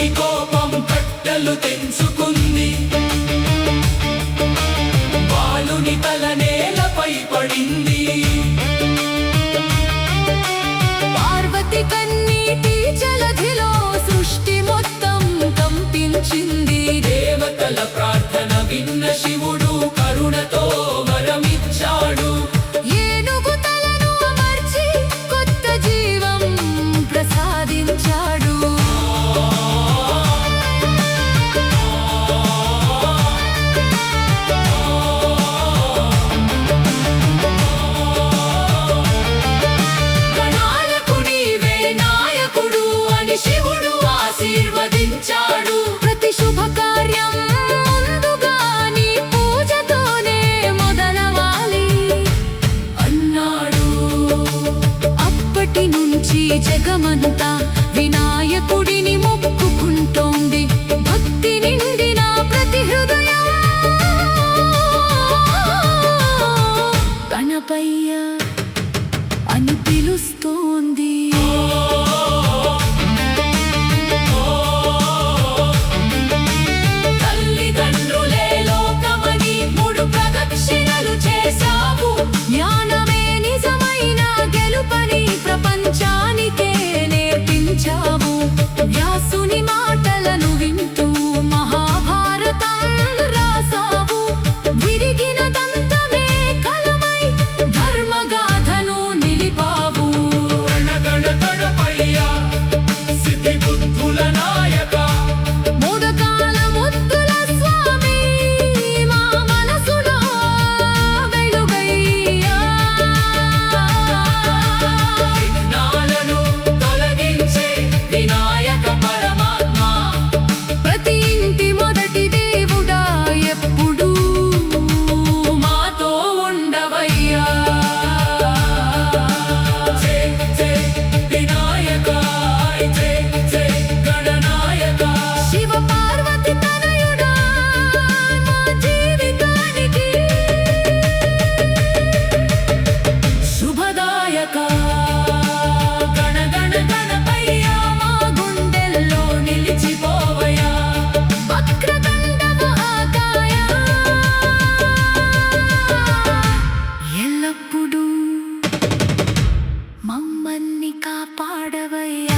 శివుడికి కోపం కట్టలు తెంచుకుంది. బాలుని తల నేలపై పడింది. పార్వతి కన్నీటి జలధిలో సృష్టి మొత్తం కంపించింది. దేవతల ప్రార్థన విన్న శివుడు కరుణతో వరమిచ్చాడు. ఏనుగు తలను అమర్చి కొత్త జీవం ప్రసాదించాడు. శివుడు ఆశీర్వదించాడు. ప్రతి శుభకార్యం ముందుగా నీ పూజతోనే మొదలవాలి అన్నాడు. అప్పటి నుంచి జగమంతా వినాయకుడిని మొక్కుకుంటోంది. భక్తి నిండిన ప్రతి హృదయం గణపయ్య అని పిలుస్తోంది. జ్ఞానమే నిజమైన గెలుపని ప్రపంచానికే నేర్పించావు. వ్యాసుని మాటలను వింటూ మహాభారతం రాసావు. విరిగిన దంతమే కలమై ధర్మగాథను నిలిపావు. గణపయ్య సిద్ధి బుద్ధుల నాయక, మోదకాల ముద్దుల స్వామి మా మనసులో వెలుగయ్యా. విఘ్నాలను తొలగించే వినాయక పరమాత్మ, ప్రతి ఇంటి మొదటి దేవుడా ఎప్పుడూ మాతో ఉండవయ్యా. జై జై వినాయక, జై జై గణనాయక. శివ పార్వతి తనయుడా మా జీవితానికి శుభదాయక గణ గణ గణపయ్య మా గుండెల్లో నిలిచిపోవయ్యా. వక్రదండ మహాకాయ ఎల్లప్పుడూ మమ్మల్ని కాపాడవయ్యా.